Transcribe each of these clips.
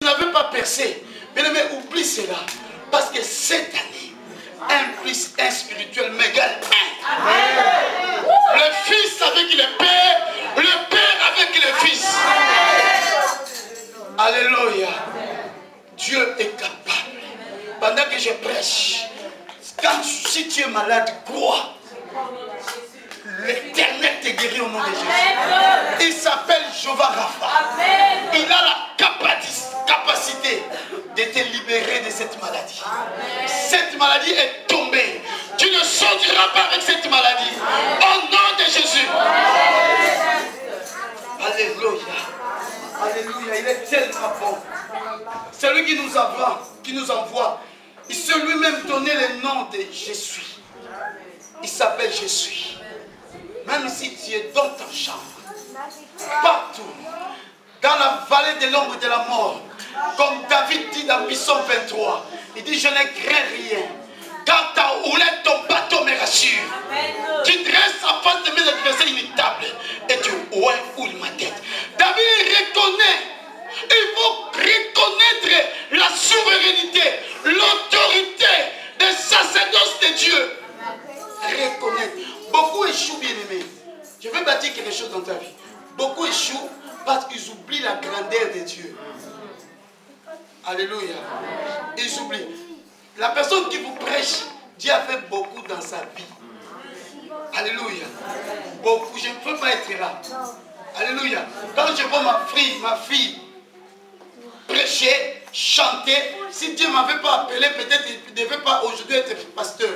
n'avez pas percé. Bien-aimé, oublie cela. Parce que cette année, 1 plus 1 spirituel m'égale 1. Le Fils avec le Père avec le Fils. Alléluia. Dieu est capable. Pendant que je prêche, si tu es malade, crois. L'Éternel te guérit au nom de Jésus. Il s'appelle Jéhovah Rapha. Il a la capacité de te libérer de cette maladie. Cette maladie est tombée. Tu ne sortiras pas avec cette maladie. Au nom de Jésus. Alléluia. Alléluia. Il est tellement bon. C'est lui qui nous envoie. Il s'est lui-même donné le nom de Je suis. Il s'appelle Je suis. Même si tu es dans ta chambre, partout, dans la vallée de l'ombre de la mort, comme David dit dans Psaume 23, il dit je ne crains rien, car ta houlette, ton bateau me rassure. Tu dresses en face de mes adversaires inévitables et tu ouilles ma tête. David reconnaît, il faut reconnaître la souveraineté, l'autorité des sacerdoce de Dieu. Reconnaître. Beaucoup échouent, bien-aimés. Je vais bâtir quelque chose dans ta vie. Beaucoup échouent parce qu'ils oublient la grandeur de Dieu. Alléluia. Ils oublient. La personne qui vous prêche, Dieu a fait beaucoup dans sa vie. Alléluia. Beaucoup. Je ne peux pas être là. Alléluia. Quand je vois ma fille prêcher, chanter, si Dieu ne m'avait pas appelé, peut-être il ne devait pas aujourd'hui être pasteur.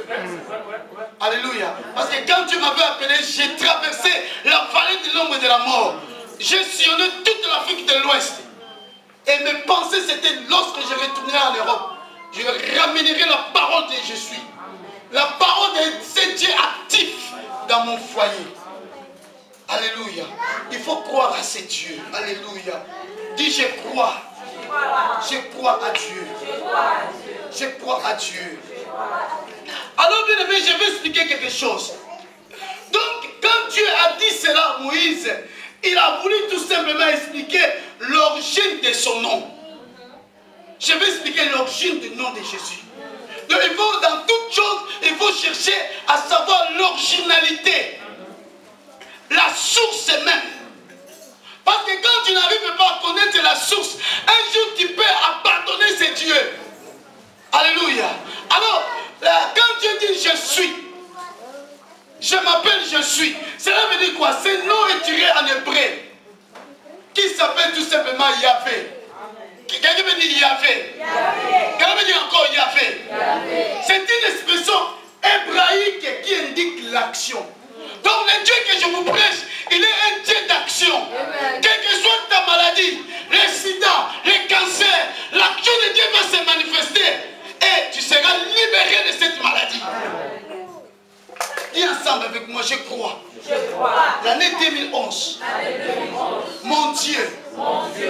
Alléluia. Parce que quand Dieu m'avait appelé, j'ai traversé la vallée de l'ombre de la mort. J'ai sillonné toute l'Afrique de l'Ouest. Et mes pensées, c'était lorsque je retournerai en Europe, je ramènerai la parole de Je suis. La parole de ce Dieu actif dans mon foyer. Alléluia. Il faut croire à ce Dieu. Alléluia. Dis je crois. Je crois à Dieu. Je crois à Dieu. Alors bien aimé, je vais expliquer quelque chose. Donc quand Dieu a dit cela à Moïse, il a voulu tout simplement expliquer l'origine de son nom. Je vais expliquer l'origine du nom de Jésus. Donc il faut, dans toute chose, il faut chercher à savoir l'originalité. La source même. Parce que quand tu n'arrives pas à connaître la source, un jour tu peux abandonner ces dieux. Alléluia. Alors, quand Dieu dit je suis, je m'appelle je suis, cela veut dire quoi? Ce nom est tiré en hébreu, qui s'appelle tout simplement Yahvé. Quelqu'un veut dire Yahvé. Quelqu'un veut dire encore Yahvé. C'est une expression hébraïque qui indique l'action. Donc le Dieu que je vous prêche, il est un Dieu d'action. Quelle que soit ta maladie, le sida, le cancer, l'action de Dieu va se manifester et tu seras libéré de cette maladie. Dis ensemble avec moi, je crois. L'année 2011, mon Dieu,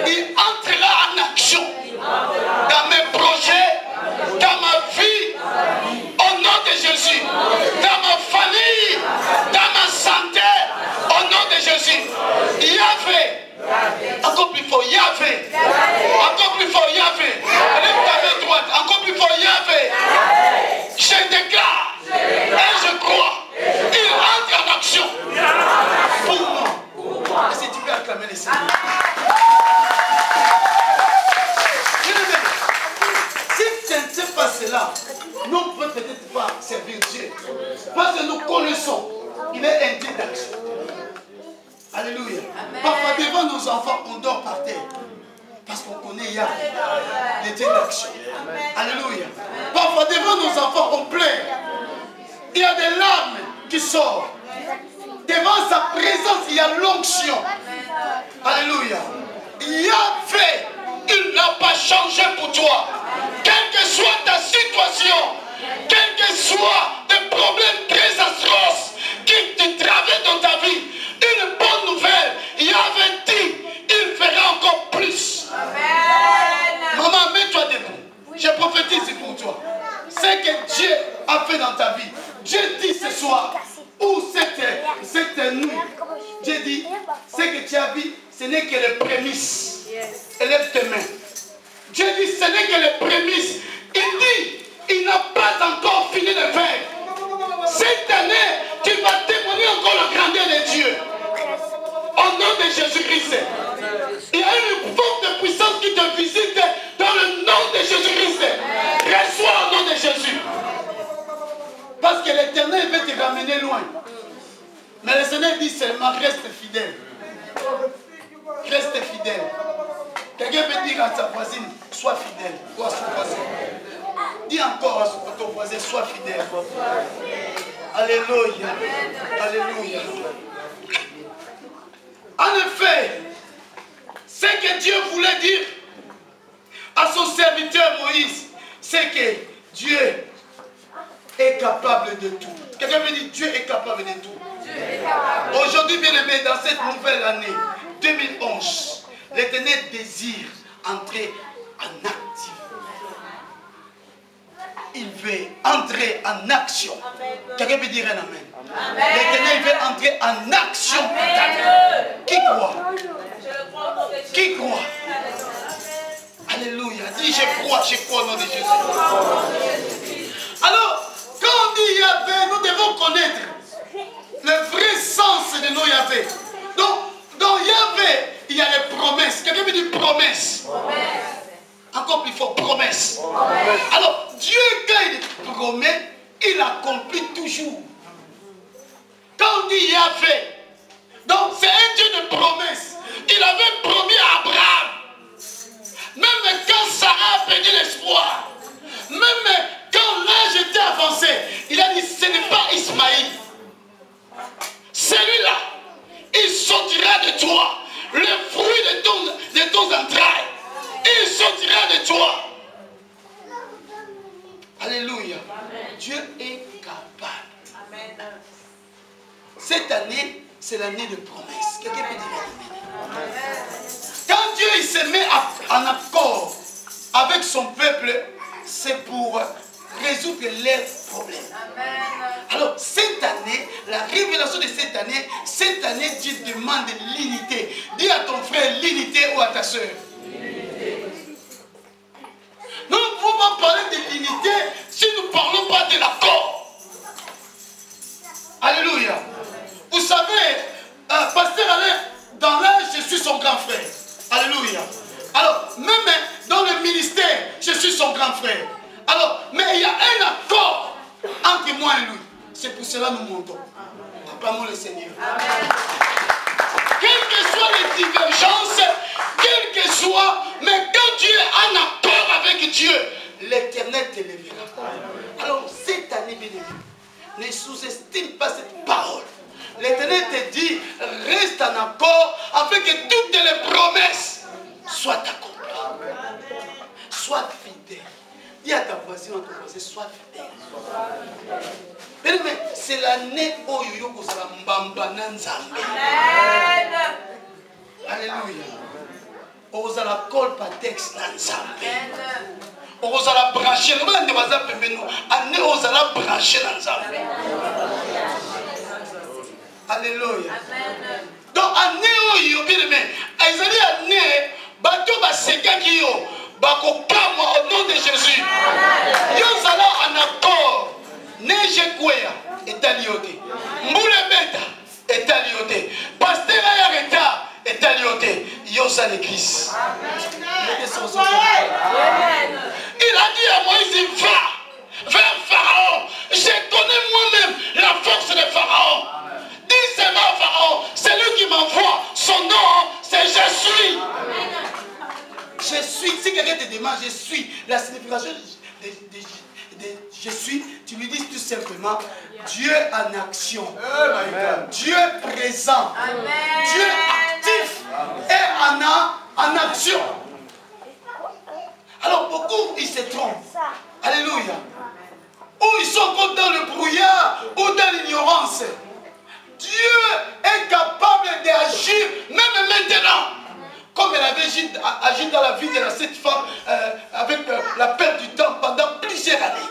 il entrera en action dans mes projets, dans ma vie, au nom de Jésus, dans ma famille, dans ma santé, au nom de Jésus. Yahvé, encore plus fort, Yahvé, encore plus fort, Yahvé. Lève ta main droite, encore plus fort, Yahvé. Je déclare et je crois. Il entre en action pour moi. Est-ce que tu peux acclamer les Seigneurs? Si tu ne sais pas cela, nous ne pouvons peut-être pas servir Dieu. Parce que nous connaissons, il est un Dieu d'action. Alléluia. Parfois devant nos enfants, on dort par terre. Parce qu'on connaît Yahvé, le Dieu d'action. Alléluia. Parfois devant nos enfants, on pleure. Il y a des larmes qui sortent. Devant sa présence, il y a l'onction. Alléluia. Yahvé, il n'a pas changé pour toi. Quelle que soit ta situation, quel que soit des problèmes très atroces qui te traversent dans ta vie, une bonne nouvelle, Yahvé dit, il fera encore plus. Amen. Maman, mets-toi debout. Je prophétise pour toi. Ce que Dieu a fait dans ta vie. Dieu dit ce soir, ou cette nuit, Dieu dit, ce que tu as vu, ce n'est que les prémices. Élève tes mains. avec les prémices. Il dit, il n'a pas encore fini de faire. Cette année, tu vas témoigner encore la grandeur de Dieu. Au nom de Jésus-Christ. Il y a une force de puissance qui te visite dans le nom de Jésus-Christ. Reçois au nom de Jésus. Parce que l'Éternel veut te ramener loin. Mais le Seigneur dit seulement reste fidèle. Reste fidèle. Quelqu'un peut dire à sa voisine, sois fidèle. Ou à son voisin. Dis encore à ton voisin, sois fidèle. Alléluia. Alléluia. En effet, ce que Dieu voulait dire à son serviteur Moïse, c'est que Dieu est capable de tout. Quelqu'un me dit, Dieu est capable de tout. Aujourd'hui, bien aimé, dans cette nouvelle année 2011, l'Éternel désire entrer en activité. Il veut entrer en action. Quelqu'un peut dire un amen. L'Éternel veut entrer en action. Qui croit? Qui croit? Alléluia. Dis, je crois au nom de Jésus. Alors, quand on dit Yahvé, nous devons connaître le vrai sens de nos Yahvé. Donc, dans Yahvé, il y a les promesses. Quelqu'un me dit promesses. Encore plus fort, promesses. Alors, Dieu, quand il promet, il accomplit toujours. Quand on dit Yahvé, donc c'est un Dieu de promesses. Il avait promis à Abraham. Même quand Sarah a perdu l'espoir, même quand l'âge était avancé, il a dit, ce n'est pas Ismaïl. Celui-là, il sortira de toi le fruit de ton entrailles. Il sortira de toi. Alléluia. Amen. Dieu est capable. Amen. Cette année, c'est l'année de promesses. Quelqu'un peut dire amen. Quand Dieu il se met en accord avec son peuple, c'est pour résoudre leurs problèmes. Amen. Alors, cette année, la révélation de cette année, Dieu demande l'unité. Dis à ton frère l'unité ou à ta soeur. Nous ne pouvons pas parler de l'unité si nous ne parlons pas de l'accord. Alléluia. Vous savez, Pasteur Alain, dans l'âge, je suis son grand frère. Alléluia. Alors, même dans le ministère, je suis son grand frère. Alors, mais il y a un accord entre moi et lui. C'est pour cela que nous montons. Acclamons le Seigneur. Amen. Quelles que soient les divergences, quelles que soient, mais quand tu es en accord avec Dieu, l'Éternel te lèvera. Alors, cette année, bien aimé, ne sous-estime pas cette parole. L'Éternel te dit, reste en accord afin que toutes les promesses soient accomplies. Sois fidèle. Dis à ta voisine, sois fidèle. Mais c'est l'année où il y a Alléluia. On a la colle par texte dans on a la brancher. On a la brancher dans Alléluia. Donc, année où il y a bien aimé, ils ont dit année, bateau va séquer au nom de Jésus. Ils sont en accord. Neige Kouya est allié. Mboule Beta est allié. Pasteur Ayareta est allié. Yosa l'église. Il a dit à Moïse, va vers Pharaon. Je connais moi-même la force de Pharaon. Dis seulement Pharaon, c'est lui qui m'envoie. Son nom, c'est Je suis. Je suis. Si quelqu'un te demande, je suis. La signification de je suis, tu lui dis tout simplement Dieu en action. Amen. Dieu présent. Amen. Dieu actif. Amen. Et en action. Alors beaucoup ils se trompent. Alléluia. Ou ils sont encore dans le brouillard ou dans l'ignorance. Dieu est capable d'agir même maintenant. Comme elle avait agi dans la vie de cette femme avec la perte du temps pendant plusieurs années.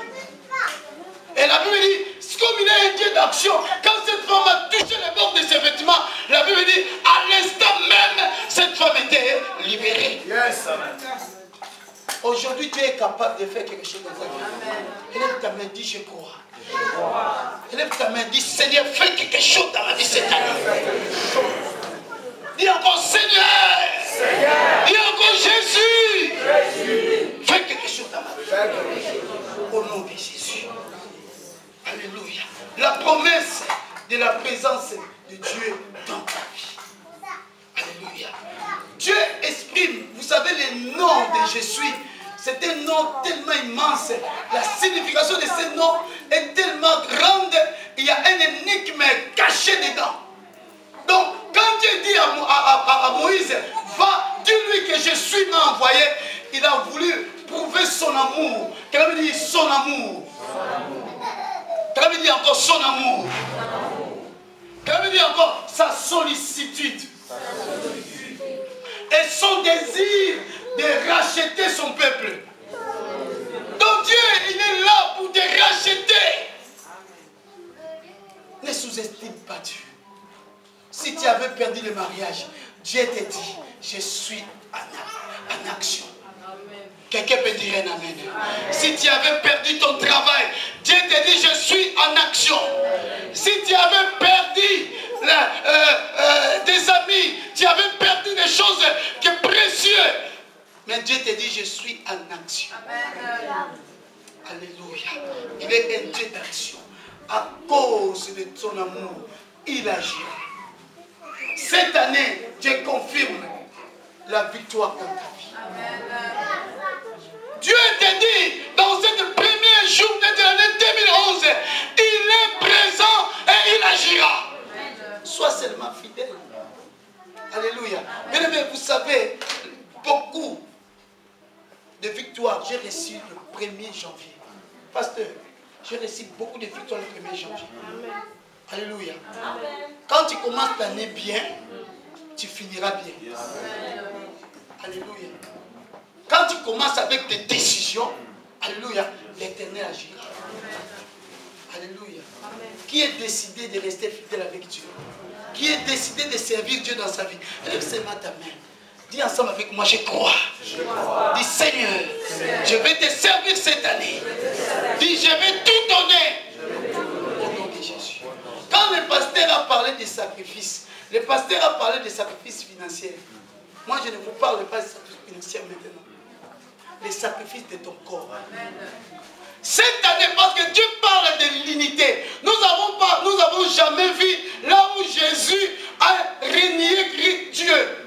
Et la Bible dit, comme il est un Dieu d'action, quand cette femme a touché les bords de ses vêtements, la Bible dit, à l'instant même, cette femme était libérée. Yes, amen. Aujourd'hui, Dieu est capable de faire quelque chose dans ta vie. Élève ta main, dis je crois. Élève ta main, dis Seigneur, fais quelque chose dans ma vie cette année. Dis encore Seigneur. Dis encore Jésus. Fais quelque chose dans ma vie. Au nom de Jésus. Alléluia. La promesse de la présence de Dieu dans ta vie. Alléluia. Dieu exprime, vous savez, le nom de Jésus. C'est un nom tellement immense. La signification de ce nom est tellement grande. Il y a un énigme caché dedans. Donc, quand Dieu dit à Moïse, va, dis-lui que je suis m'a envoyé, il a voulu prouver son amour. Qu'elle veut dire son amour. Qu'elle veut dire encore son amour. Qu'elle veut dire encore sa sollicitude. Et son désir de racheter son peuple. Donc Dieu, il est là pour te racheter. Ne sous-estime pas Dieu. Si tu avais perdu le mariage, Dieu te dit, je suis en action. Quelqu'un peut dire un amen. Si tu avais perdu ton travail, Dieu te dit, je suis en action. Si tu avais perdu des amis, tu avais perdu des choses qui sont précieuses, mais Dieu te dit, je suis en action. Alléluia. Il est un Dieu d'action. À cause de ton amour, il agit. Cette année, Dieu confirme la victoire dans ta vie. Dieu te dit, dans cette première journée de l'année 2011, il est présent et il agira. Sois seulement fidèle. Alléluia. Bien-aimés, vous savez, beaucoup de victoires, j'ai reçu le 1er janvier. Pasteur, j'ai reçu beaucoup de victoires le 1er janvier. Alléluia. Quand tu commences l'année bien, tu finiras bien. Alléluia. Quand tu commences avec des décisions, alléluia, l'Éternel agira. Alléluia. Qui est décidé de rester fidèle avec Dieu? Qui est décidé de servir Dieu dans sa vie? Lève seulement ta main. Dis ensemble avec moi, je crois. Dis Seigneur, je vais te servir cette année. Dis, je vais tout donner. Au nom de Jésus. Quand le pasteur a parlé des sacrifices, le pasteur a parlé des sacrifices financiers. Moi, je ne vous parle pas des sacrifices financiers maintenant. Les sacrifices de ton corps. Cette année, parce que Dieu parle de l'unité, nous n'avons jamais vu là où Jésus a renié Dieu.